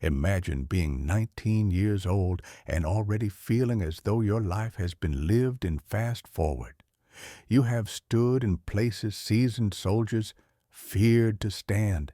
Imagine being 19 years old and already feeling as though your life has been lived in fast forward. You have stood in places seasoned soldiers feared to stand.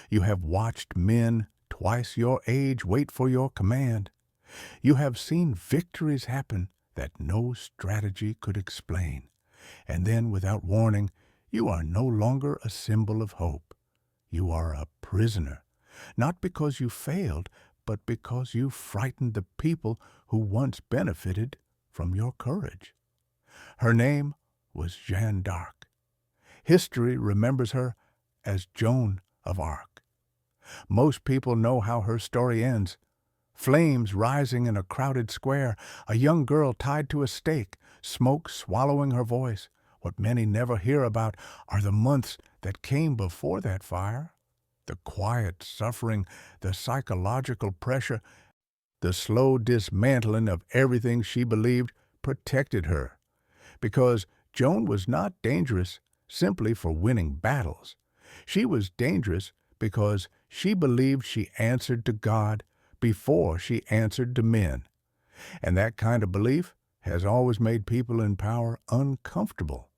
You have watched men twice your age wait for your command. You have seen victories happen that no strategy could explain. And then, without warning, you are no longer a symbol of hope. You are a prisoner, not because you failed, but because you frightened the people who once benefited from your courage. Her name was Jeanne d'Arc. History remembers her as Joan of Arc. Most people know how her story ends. Flames rising in a crowded square, a young girl tied to a stake, smoke swallowing her voice. What many never hear about are the months that came before that fire. The quiet suffering, the psychological pressure, the slow dismantling of everything she believed protected her. Because Joan was not dangerous simply for winning battles. She was dangerous because she believed she answered to God before she answered to men. And that kind of belief has always made people in power uncomfortable.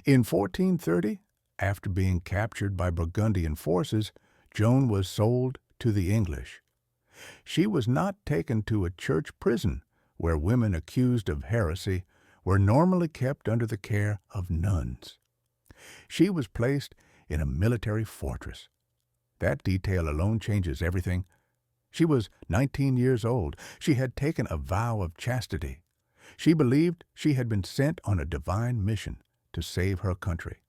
In 1430, after being captured by Burgundian forces, Joan was sold to the English. She was not taken to a church prison, where women accused of heresy were normally kept under the care of nuns. She was placed in a military fortress. That detail alone changes everything. She was 19 years old. She had taken a vow of chastity. She believed she had been sent on a divine mission to save her country.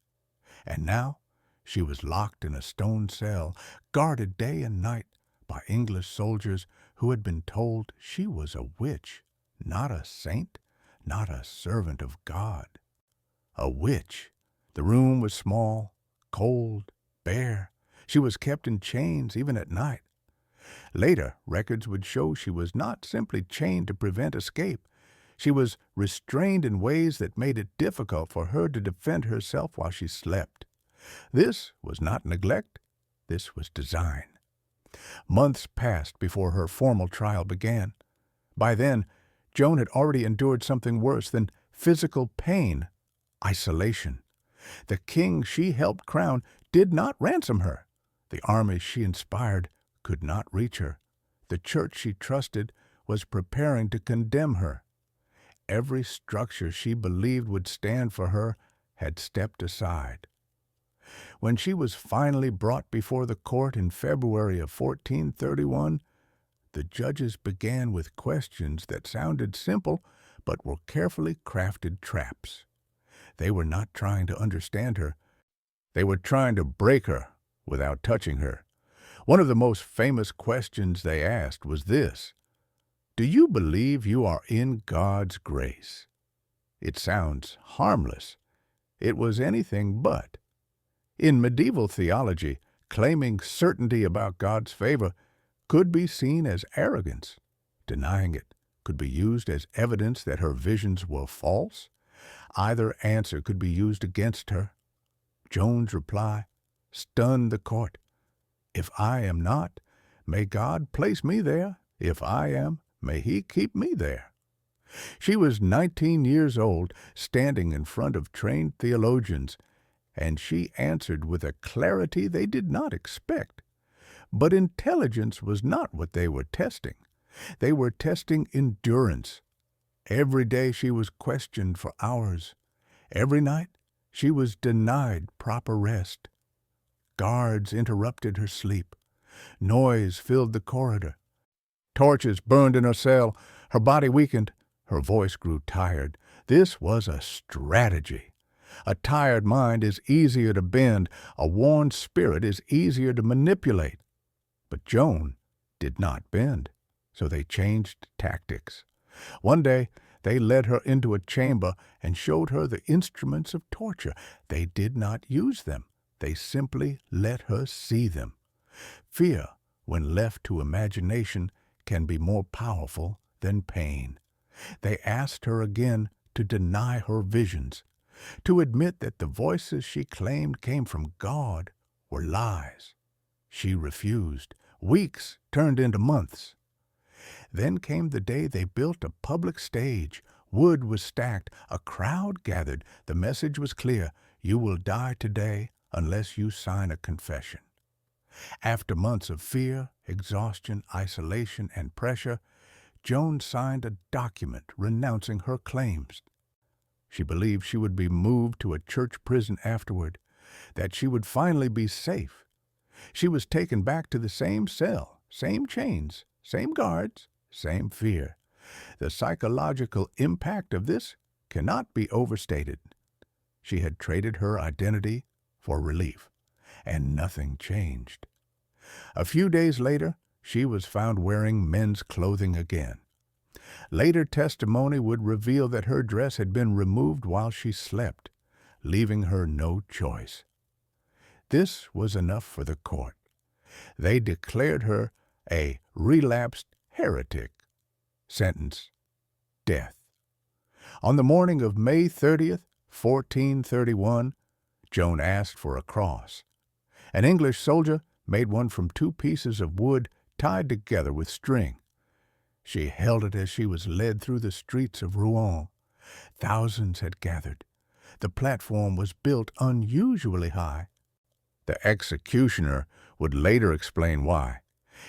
And now she was locked in a stone cell, guarded day and night by English soldiers who had been told she was a witch, not a saint, not a servant of God. A witch. The room was small, cold, bare. She was kept in chains even at night. Later, records would show she was not simply chained to prevent escape. She was restrained in ways that made it difficult for her to defend herself while she slept. This was not neglect. This was design. Months passed before her formal trial began. By then, Joan had already endured something worse than physical pain: isolation. The king she helped crown did not ransom her. The armies she inspired could not reach her. The church she trusted was preparing to condemn her. Every structure she believed would stand for her had stepped aside. When she was finally brought before the court in February of 1431, the judges began with questions that sounded simple but were carefully crafted traps. They were not trying to understand her. They were trying to break her without touching her. One of the most famous questions they asked was this: "Do you believe you are in God's grace?" It sounds harmless. It was anything but. In medieval theology, claiming certainty about God's favor could be seen as arrogance. Denying it could be used as evidence that her visions were false. Either answer could be used against her. Joan's reply stunned the court. "If I am not, may God place me there. If I am, may He keep me there." She was 19 years old, standing in front of trained theologians, and she answered with a clarity they did not expect. But intelligence was not what they were testing. They were testing endurance. Every day she was questioned for hours. Every night she was denied proper rest. Guards interrupted her sleep. Noise filled the corridor. Torches burned in her cell. Her body weakened. Her voice grew tired. This was a strategy. A tired mind is easier to bend. A worn spirit is easier to manipulate. But Joan did not bend, so they changed tactics. One day, they led her into a chamber and showed her the instruments of torture. They did not use them. They simply let her see them. Fear, when left to imagination, can be more powerful than pain. They asked her again to deny her visions, to admit that the voices she claimed came from God were lies. She refused. Weeks turned into months. Then came the day they built a public stage. Wood was stacked. A crowd gathered. The message was clear. You will die today unless you sign a confession. After months of fear, exhaustion, isolation, and pressure, Joan signed a document renouncing her claims. She believed she would be moved to a church prison afterward, that she would finally be safe. She was taken back to the same cell, same chains, same guards, same fear. The psychological impact of this cannot be overstated. She had traded her identity for relief, and nothing changed. A few days later, she was found wearing men's clothing again. Later testimony would reveal that her dress had been removed while she slept, leaving her no choice. This was enough for the court. They declared her a relapsed heretic. Sentence: death. On the morning of May 30th, 1431, Joan asked for a cross. An English soldier made one from 2 pieces of wood tied together with string. She held it as she was led through the streets of Rouen. Thousands had gathered. The platform was built unusually high. The executioner would later explain why.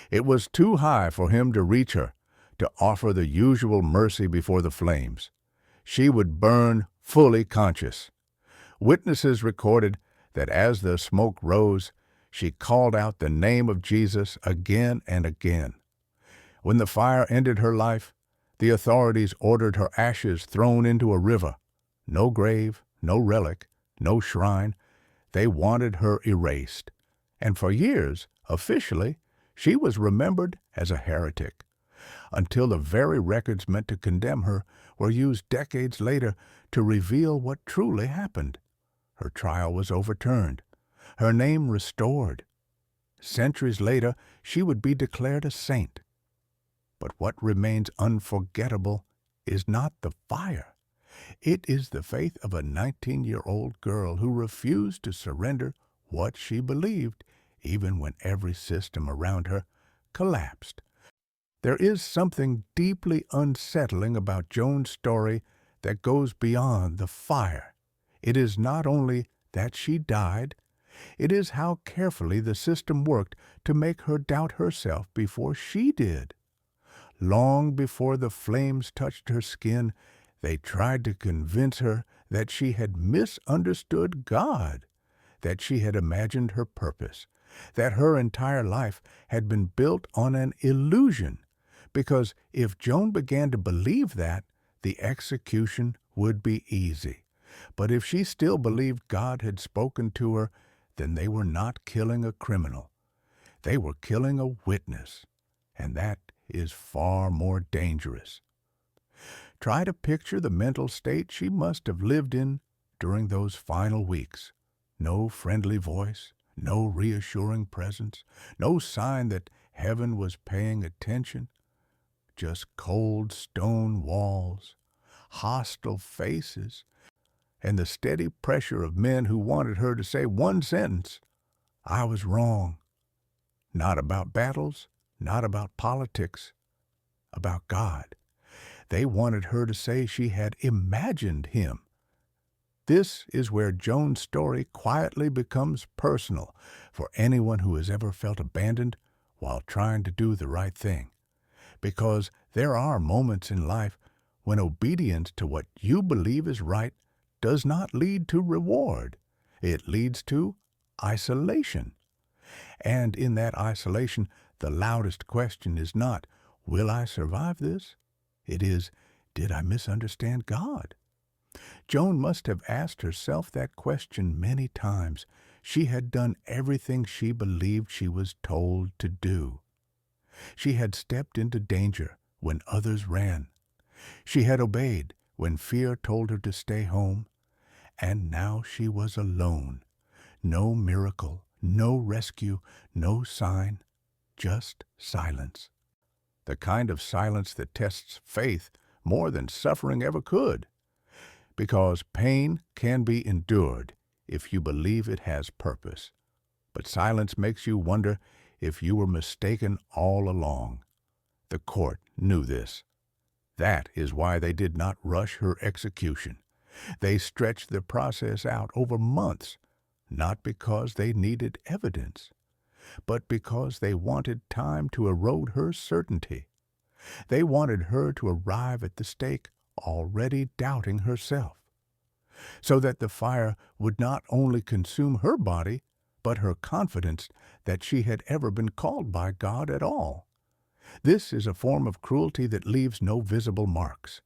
It was too high for him to reach her, to offer the usual mercy before the flames. She would burn fully conscious. Witnesses recorded that as the smoke rose, she called out the name of Jesus again and again. When the fire ended her life, the authorities ordered her ashes thrown into a river. No grave, no relic, no shrine. They wanted her erased. And for years, officially, she was remembered as a heretic, until the very records meant to condemn her were used decades later to reveal what truly happened. Her trial was overturned, her name restored. Centuries later, she would be declared a saint. But what remains unforgettable is not the fire. It is the faith of a 19-year-old girl who refused to surrender what she believed, even when every system around her collapsed. There is something deeply unsettling about Joan's story that goes beyond the fire. It is not only that she died, it is how carefully the system worked to make her doubt herself before she did. Long before the flames touched her skin, they tried to convince her that she had misunderstood God, that she had imagined her purpose, that her entire life had been built on an illusion, because if Joan began to believe that, the execution would be easy. But if she still believed God had spoken to her, then they were not killing a criminal. They were killing a witness, and that is far more dangerous. Try to picture the mental state she must have lived in during those final weeks. No friendly voice, no reassuring presence, no sign that heaven was paying attention. Just cold stone walls, hostile faces, and the steady pressure of men who wanted her to say one sentence: I was wrong. Not about battles, not about politics, about God. They wanted her to say she had imagined him. This is where Joan's story quietly becomes personal for anyone who has ever felt abandoned while trying to do the right thing. Because there are moments in life when obedience to what you believe is right does not lead to reward. It leads to isolation. And in that isolation, the loudest question is not, will I survive this? It is, did I misunderstand God? Joan must have asked herself that question many times. She had done everything she believed she was told to do. She had stepped into danger when others ran. She had obeyed when fear told her to stay home. And now she was alone. No miracle, no rescue, no sign, just silence. The kind of silence that tests faith more than suffering ever could. Because pain can be endured if you believe it has purpose. But silence makes you wonder if you were mistaken all along. The court knew this. That is why they did not rush her execution. They stretched the process out over months, not because they needed evidence, but because they wanted time to erode her certainty. They wanted her to arrive at the stake already doubting herself, so that the fire would not only consume her body, but her confidence that she had ever been called by God at all. This is a form of cruelty that leaves no visible marks.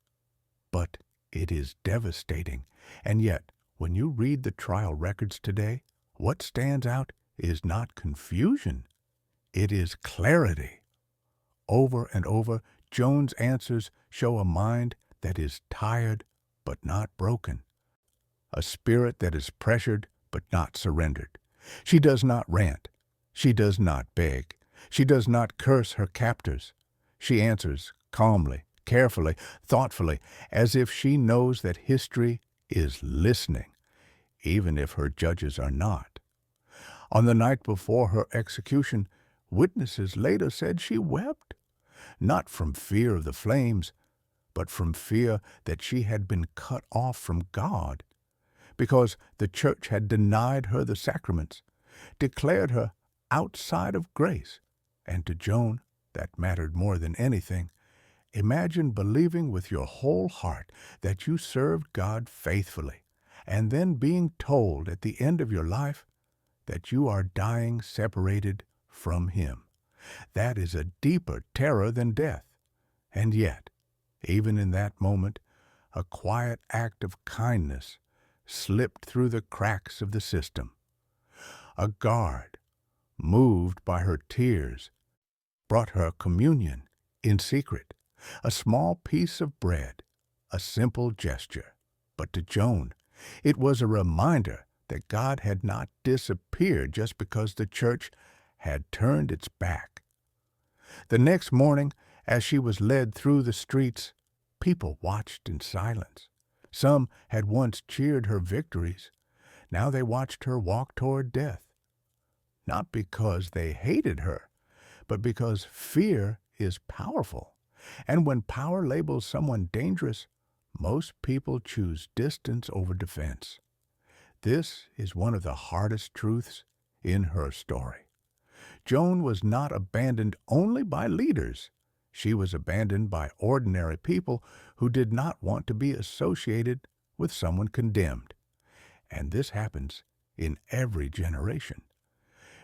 But it is devastating, and yet, when you read the trial records today, what stands out is not confusion, it is clarity. Over and over, Joan's answers show a mind that is tired but not broken, a spirit that is pressured but not surrendered. She does not rant. She does not beg. She does not curse her captors. She answers calmly, carefully, thoughtfully, as if she knows that history is listening, even if her judges are not. On the night before her execution, witnesses later said she wept, not from fear of the flames, but from fear that she had been cut off from God, because the church had denied her the sacraments, declared her outside of grace. And to Joan, that mattered more than anything. Imagine believing with your whole heart that you served God faithfully, and then being told at the end of your life that you are dying separated from Him. That is a deeper terror than death. And yet, even in that moment, a quiet act of kindness slipped through the cracks of the system. A guard, moved by her tears, brought her communion in secret, a small piece of bread, a simple gesture. But to Joan, it was a reminder that God had not disappeared just because the church had turned its back. The next morning, as she was led through the streets, people watched in silence. Some had once cheered her victories. Now they watched her walk toward death. Not because they hated her, but because fear is powerful. And when power labels someone dangerous, most people choose distance over defense. This is one of the hardest truths in her story. Joan was not abandoned only by leaders. She was abandoned by ordinary people who did not want to be associated with someone condemned. And this happens in every generation.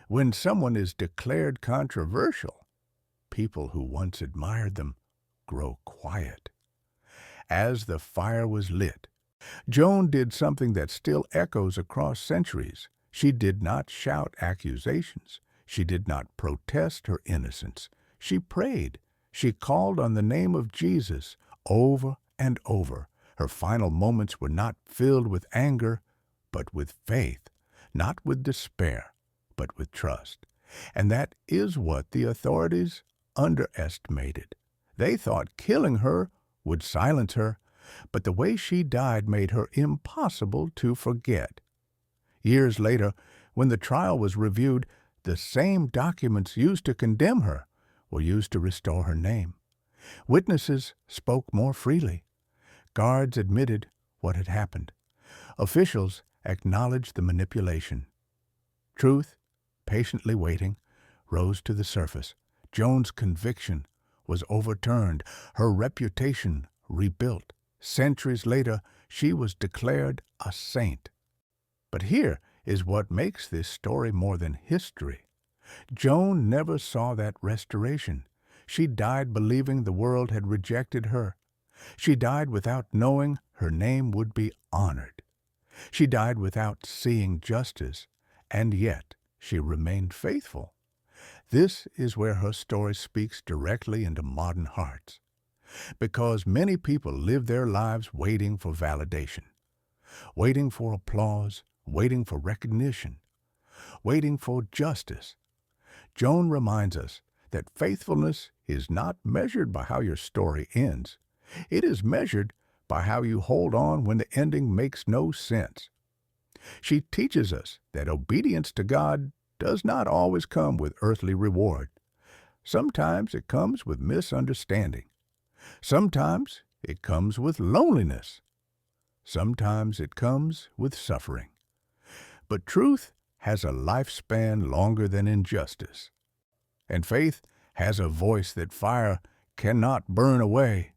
When someone is declared controversial, people who once admired them grow quiet. As the fire was lit, Joan did something that still echoes across centuries. She did not shout accusations. She did not protest her innocence. She prayed. She called on the name of Jesus over and over. Her final moments were not filled with anger, but with faith, not with despair, but with trust. And that is what the authorities underestimated. They thought killing her would silence her, but the way she died made her impossible to forget. Years later, when the trial was reviewed, the same documents used to condemn her were used to restore her name. Witnesses spoke more freely. Guards admitted what had happened. Officials acknowledged the manipulation. Truth, patiently waiting, rose to the surface. Joan's conviction was overturned, her reputation rebuilt. Centuries later, she was declared a saint. But here is what makes this story more than history. Joan never saw that restoration. She died believing the world had rejected her. She died without knowing her name would be honored. She died without seeing justice, and yet she remained faithful. This is where her story speaks directly into modern hearts. Because many people live their lives waiting for validation, waiting for applause, waiting for recognition, waiting for justice. Joan reminds us that faithfulness is not measured by how your story ends. It is measured by how you hold on when the ending makes no sense. She teaches us that obedience to God does not always come with earthly reward. Sometimes it comes with misunderstanding. Sometimes it comes with loneliness. Sometimes it comes with suffering. But truth has a lifespan longer than injustice. And faith has a voice that fire cannot burn away.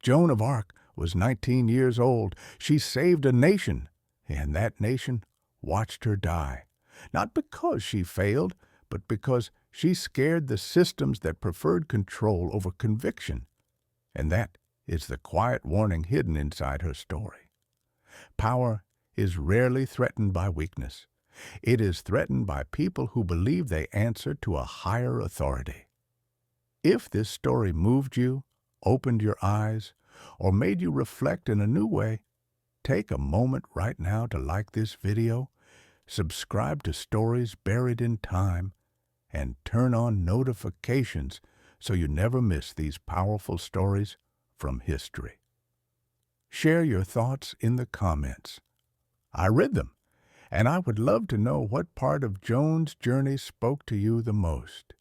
Joan of Arc was 19 years old. She saved a nation, and that nation watched her die. Not because she failed, but because she scared the systems that preferred control over conviction. And that is the quiet warning hidden inside her story. Power is rarely threatened by weakness. It is threatened by people who believe they answer to a higher authority. If this story moved you, opened your eyes, or made you reflect in a new way, take a moment right now to like this video, subscribe to Stories Buried in Time, and turn on notifications so you never miss these powerful stories from history. Share your thoughts in the comments. I read them, and I would love to know what part of Joan's journey spoke to you the most.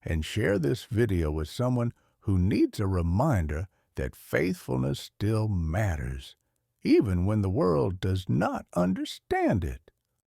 And share this video with someone who needs a reminder that faithfulness still matters, even when the world does not understand it.